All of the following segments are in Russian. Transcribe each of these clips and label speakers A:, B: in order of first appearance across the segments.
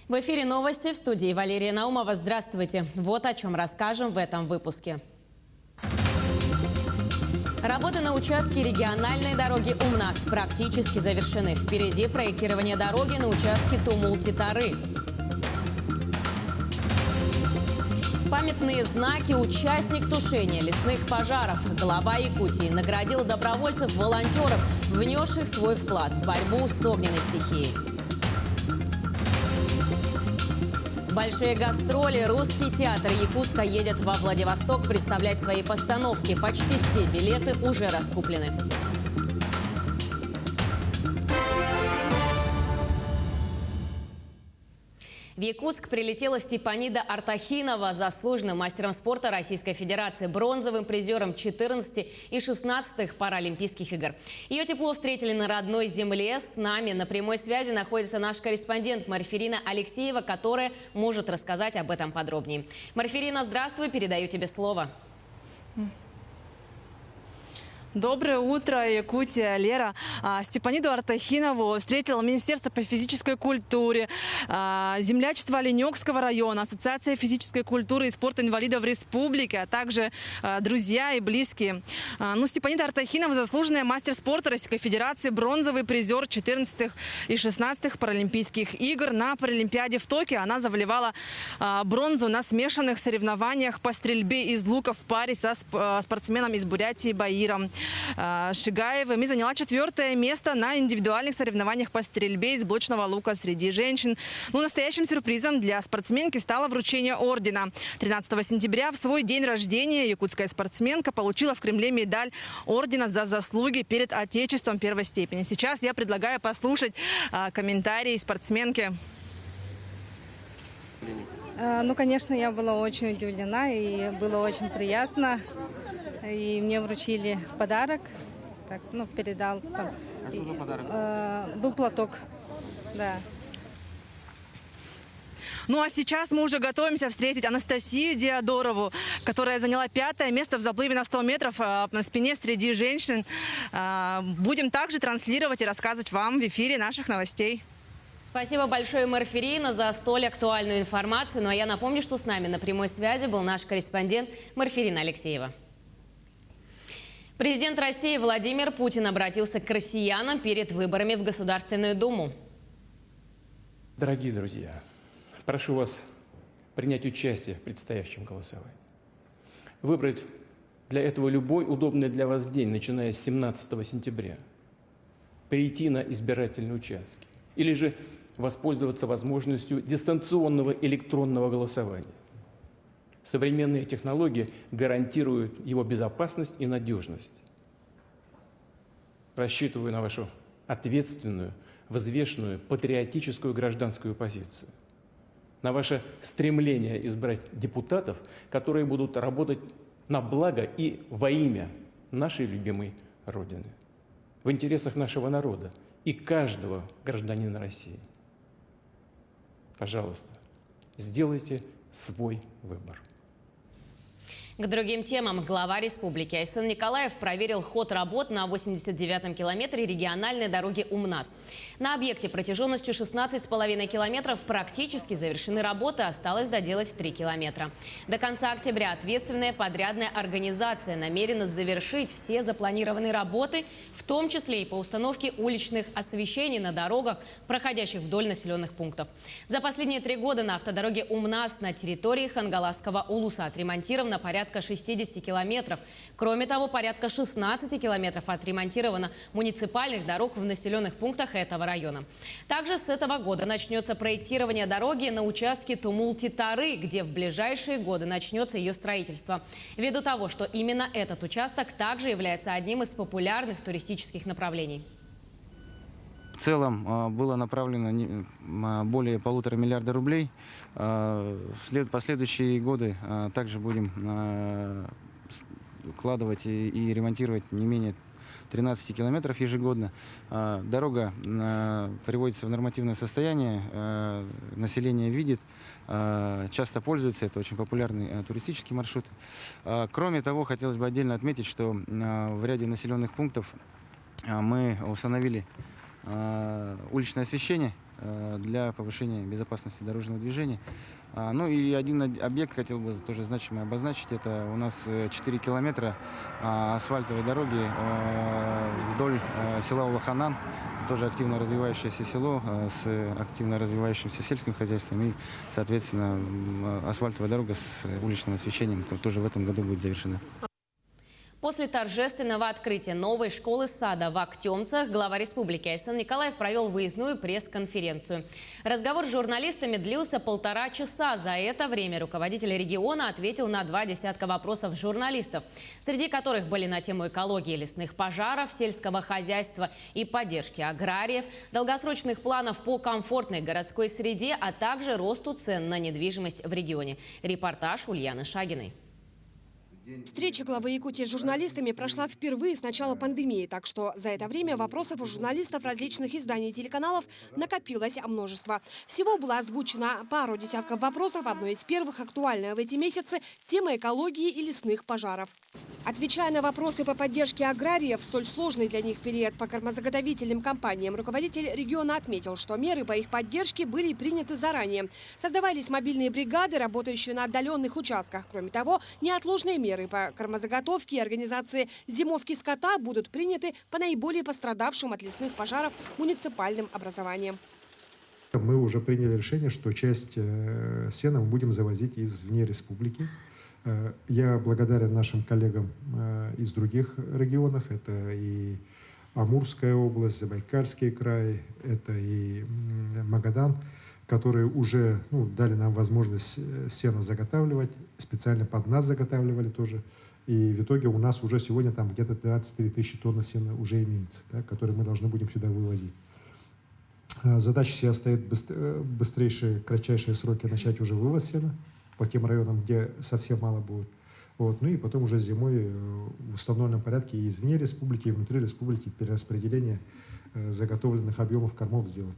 A: В эфире новости, в студии Валерия Наумова. Здравствуйте. Вот о чем расскажем в этом выпуске. Работы на участке региональной дороги УМНАС практически завершены. Впереди проектирование дороги на участке Тумул-Титары. Памятные знаки «Участник тушения лесных пожаров». Глава Якутии наградил добровольцев-волонтеров, внесших свой вклад в борьбу с огненной стихией. Большие гастроли. Русский театр Якутска едет во Владивосток представлять свои постановки. Почти все билеты уже раскуплены. В Якутск прилетела Степанида Артахинова, заслуженным мастером спорта Российской Федерации, бронзовым призером 14 и 16 Паралимпийских игр. Ее тепло встретили на родной земле. С нами на прямой связи находится наш корреспондент Марфирина Алексеева, которая может рассказать об этом подробнее. Марфирина, здравствуй, передаю тебе слово.
B: Доброе утро, Якутия, Лера. Степаниду Артахинову встретила Министерство по физической культуре, землячество Оленёкского района, Ассоциация физической культуры и спорта инвалидов республики, а также друзья и близкие. Степанида Артахинова заслуженная мастер спорта Российской Федерации, бронзовый призер 14 и 16 Паралимпийских игр. На Паралимпиаде в Токио она завоевала бронзу на смешанных соревнованиях по стрельбе из лука в паре со спортсменом из Бурятии Баиром Шигаевым и заняла 4-е место на индивидуальных соревнованиях по стрельбе из блочного лука среди женщин. Настоящим сюрпризом для спортсменки стало вручение ордена. 13 сентября в свой день рождения якутская спортсменка получила в Кремле медаль ордена за заслуги перед Отечеством первой степени. Сейчас я предлагаю послушать комментарии спортсменки.
C: Конечно, я была очень удивлена и было очень приятно. И мне вручили подарок. Так, передал. Там.
D: А что за подарок?
C: Был платок. Да.
B: А сейчас мы уже готовимся встретить Анастасию Диадорову, которая заняла 5-е место в заплыве на 100 метров на спине среди женщин. Будем также транслировать и рассказывать вам в эфире наших новостей.
A: Спасибо большое, Марфирина, за столь актуальную информацию. А я напомню, что с нами на прямой связи был наш корреспондент Марфирина Алексеева. Президент России Владимир Путин обратился к россиянам перед выборами в Государственную Думу.
D: Дорогие друзья, прошу вас принять участие в предстоящем голосовании. Выбрать для этого любой удобный для вас день, начиная с 17 сентября. Прийти на избирательные участки. Или же воспользоваться возможностью дистанционного электронного голосования. Современные технологии гарантируют его безопасность и надежность. Рассчитываю на вашу ответственную, взвешенную, патриотическую гражданскую позицию. На ваше стремление избрать депутатов, которые будут работать на благо и во имя нашей любимой Родины. В интересах нашего народа и каждого гражданина России. Пожалуйста, сделайте свой выбор.
A: К другим темам. Глава республики Айсен Николаев проверил ход работ на 89-м километре региональной дороги УМНАС. На объекте протяженностью 16,5 километров практически завершены работы, осталось доделать 3 километра. До конца октября ответственная подрядная организация намерена завершить все запланированные работы, в том числе и по установке уличных освещений на дорогах, проходящих вдоль населенных пунктов. За последние 3 года на автодороге УМНАС на территории Хангаласского улуса отремонтировано порядка 60 километров. Кроме того, порядка 16 километров отремонтировано муниципальных дорог в населенных пунктах этого района. Также с этого года начнется проектирование дороги на участке Тумул-Титары, где в ближайшие годы начнется ее строительство. Ввиду того, что именно этот участок также является одним из популярных туристических направлений.
E: В целом было направлено более 1,5 миллиарда рублей. В последующие годы также будем вкладывать и ремонтировать не менее 13 километров ежегодно. Дорога приводится в нормативное состояние, население видит, часто пользуется, это очень популярный туристический маршрут. Кроме того, хотелось бы отдельно отметить, что в ряде населенных пунктов мы установили уличное освещение для повышения безопасности дорожного движения. Ну и один объект хотел бы тоже значимо обозначить. Это у нас 4 километра асфальтовой дороги вдоль села Улаханан. Тоже активно развивающееся село с активно развивающимся сельским хозяйством. И, соответственно, асфальтовая дорога с уличным освещением тоже в этом году будет завершена.
A: После торжественного открытия новой школы-сада в Актемцах глава республики Айсан Николаев провел выездную пресс-конференцию. Разговор с журналистами длился 1,5 часа. За это время руководитель региона ответил на 2 десятка вопросов журналистов, среди которых были на тему экологии, лесных пожаров, сельского хозяйства и поддержки аграриев, долгосрочных планов по комфортной городской среде, а также росту цен на недвижимость в регионе. Репортаж Ульяны Шагиной.
F: Встреча главы Якутии с журналистами прошла впервые с начала пандемии, так что за это время вопросов у журналистов различных изданий и телеканалов накопилось множество. Всего было озвучено пару десятков вопросов. Одной из первых, актуальная в эти месяцы, тема экологии и лесных пожаров. Отвечая на вопросы по поддержке аграриев в столь сложный для них период по кормозаготовительным компаниям, руководитель региона отметил, что меры по их поддержке были приняты заранее. Создавались мобильные бригады, работающие на отдаленных участках. Кроме того, неотложные меры по кормозаготовке и организации зимовки скота будут приняты по наиболее пострадавшим от лесных пожаров муниципальным образованиям.
G: Мы уже приняли решение, что часть сена мы будем завозить извне республики. Я благодарен нашим коллегам из других регионов. Это и Амурская область, Забайкальский край, это и Магадан, которые уже дали нам возможность сено заготавливать, специально под нас заготавливали тоже. И в итоге у нас уже сегодня там где-то 23 тысячи тонн сена уже имеется, да, которые мы должны будем сюда вывозить. Задача сейчас стоит быстрейшие, кратчайшие сроки начать уже вывоз сена по тем районам, где совсем мало будет. Вот. Ну и потом уже зимой в установленном порядке и извне республики, и внутри республики перераспределение заготовленных объемов кормов сделать.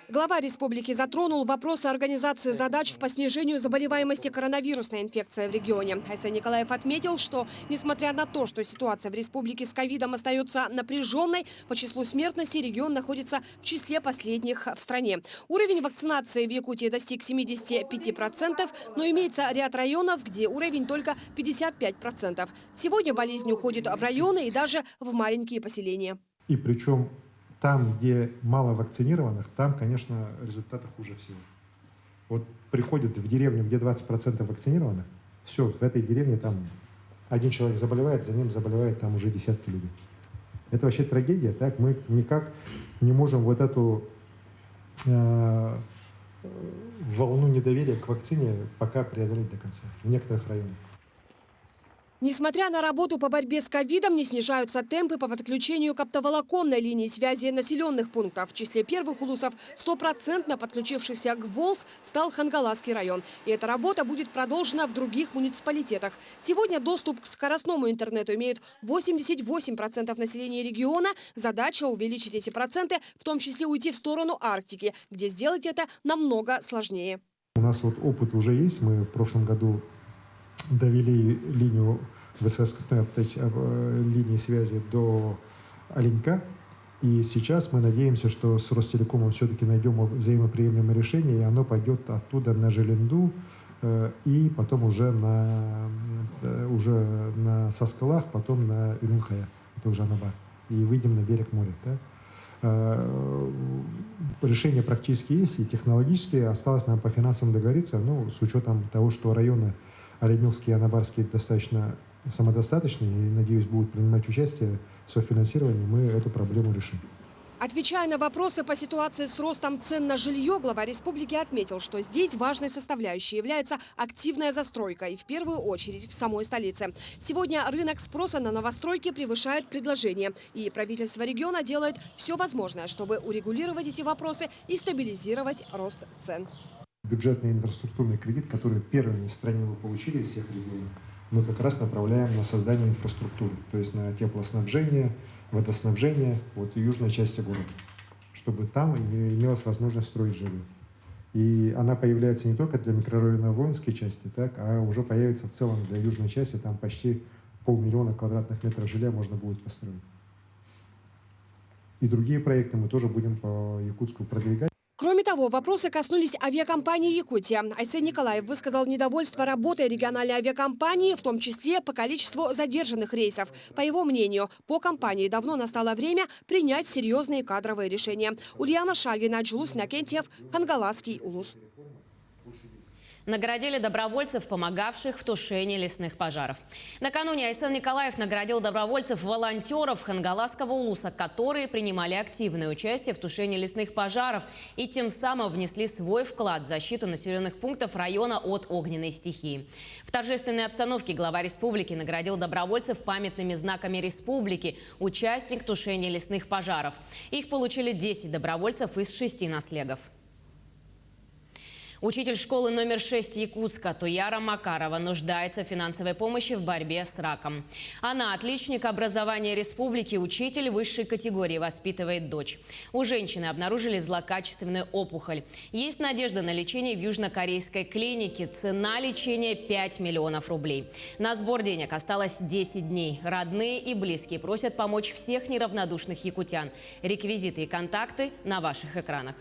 F: Глава республики затронул вопросы организации задач по снижению заболеваемости коронавирусной инфекцией в регионе. Айсан Николаев отметил, что несмотря на то, что ситуация в республике с ковидом остается напряженной, по числу смертности регион находится в числе последних в стране. Уровень вакцинации в Якутии достиг 75%, но имеется ряд районов, где уровень только 55%. Сегодня болезнь уходит в районы и даже в маленькие поселения.
G: И причем там, где мало вакцинированных, там, конечно, результаты хуже всего. Вот приходят в деревню, где 20% вакцинированных, все, в этой деревне там один человек заболевает, за ним заболевает там уже десятки людей. Это вообще трагедия, так? Мы никак не можем вот эту волну недоверия к вакцине пока преодолеть до конца в некоторых районах.
F: Несмотря на работу по борьбе с ковидом, не снижаются темпы по подключению к оптоволоконной линии связи населенных пунктов. В числе первых улусов 100% подключившихся к ВОЛС стал Хангаласский район. И эта работа будет продолжена в других муниципалитетах. Сегодня доступ к скоростному интернету имеют 88% населения региона. Задача увеличить эти проценты, в том числе уйти в сторону Арктики, где сделать это намного сложнее.
G: У нас вот опыт уже есть. Мы в прошлом году довели линию высокоскоростной линии связи до Оленька. И сейчас мы надеемся, что с Ростелекомом все-таки найдем взаимоприемлемое решение, и оно пойдет оттуда на Желенду и потом уже на Саскалах, потом на Илюнхая, это уже Анабар, и выйдем на берег моря. Да? Решение практически есть, и технологически осталось нам по финансовым договориться, с учетом того, что районы Оленевский и Анабарский достаточно самодостаточные и, надеюсь, будут принимать участие в софинансировании, мы эту проблему решим.
F: Отвечая на вопросы по ситуации с ростом цен на жилье, глава республики отметил, что здесь важной составляющей является активная застройка, и в первую очередь в самой столице. Сегодня рынок спроса на новостройки превышает предложение, и правительство региона делает все возможное, чтобы урегулировать эти вопросы и стабилизировать рост цен.
G: Бюджетный инфраструктурный кредит, который первыми в стране мы получили из всех регионов, мы как раз направляем на создание инфраструктуры, то есть на теплоснабжение, водоснабжение, и южной части города, чтобы там имелась возможность строить жилье. И она появляется не только для микрорайона воинской части, а уже появится в целом для южной части, там почти 500 000 квадратных метров жилья можно будет построить. И другие проекты мы тоже будем по Якутску продвигать.
F: того, вопросы коснулись авиакомпании «Якутия». Айсен Николаев высказал недовольство работой региональной авиакомпании, в том числе по количеству задержанных рейсов. По его мнению, по компании давно настало время принять серьезные кадровые решения. Ульяна Шальгина, Джулус Накентьев, Хангаласский улус.
A: Наградили добровольцев, помогавших в тушении лесных пожаров. Накануне Айсен Николаев наградил добровольцев-волонтеров Хангаласского улуса, которые принимали активное участие в тушении лесных пожаров и тем самым внесли свой вклад в защиту населенных пунктов района от огненной стихии. В торжественной обстановке глава республики наградил добровольцев памятными знаками республики «Участник тушения лесных пожаров». Их получили 10 добровольцев из 6 наследов. Учитель школы номер 6 Якутска Туяра Макарова нуждается в финансовой помощи в борьбе с раком. Она отличник образования республики, учитель высшей категории, воспитывает дочь. У женщины обнаружили злокачественную опухоль. Есть надежда на лечение в южнокорейской клинике. Цена лечения 5 миллионов рублей. На сбор денег осталось 10 дней. Родные и близкие просят помочь всех неравнодушных якутян. Реквизиты и контакты на ваших экранах.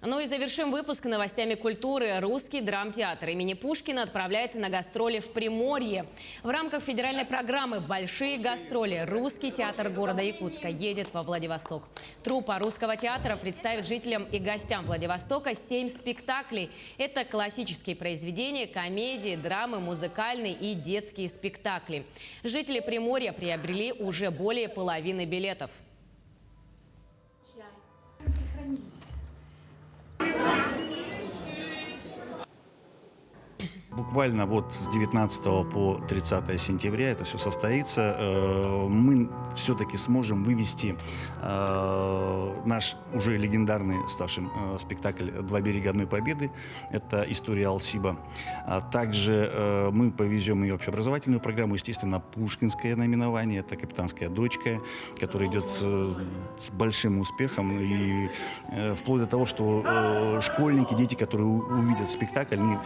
A: Ну и завершим выпуск новостями культуры. Русский драмтеатр имени Пушкина отправляется на гастроли в Приморье. В рамках федеральной программы «Большие гастроли» Русский театр города Якутска едет во Владивосток. Труппа Русского театра представит жителям и гостям Владивостока 7 спектаклей. Это классические произведения, комедии, драмы, музыкальные и детские спектакли. Жители Приморья приобрели уже более половины билетов.
H: Буквально вот с 19 по 30 сентября это все состоится. Мы все-таки сможем вывести наш уже легендарный ставший спектакль «Два берега одной победы». Это история Алсиба. Также мы повезем ее общеобразовательную программу, естественно, пушкинское наименование. Это «Капитанская дочка», которая идет с большим успехом. И вплоть до того, что школьники, дети, которые увидят спектакль, они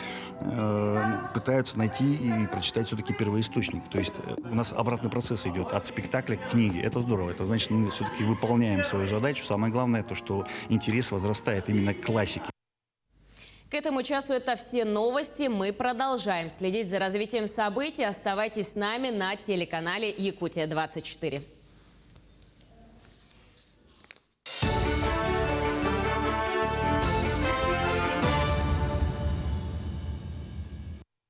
H: пытаются найти и прочитать все-таки первоисточник. То есть у нас обратный процесс идет от спектакля к книге. Это здорово. Это значит, мы все-таки выполняем свою задачу. Самое главное, то, что интерес возрастает именно к классике.
A: К этому часу это все новости. Мы продолжаем следить за развитием событий. Оставайтесь с нами на телеканале «Якутия-24».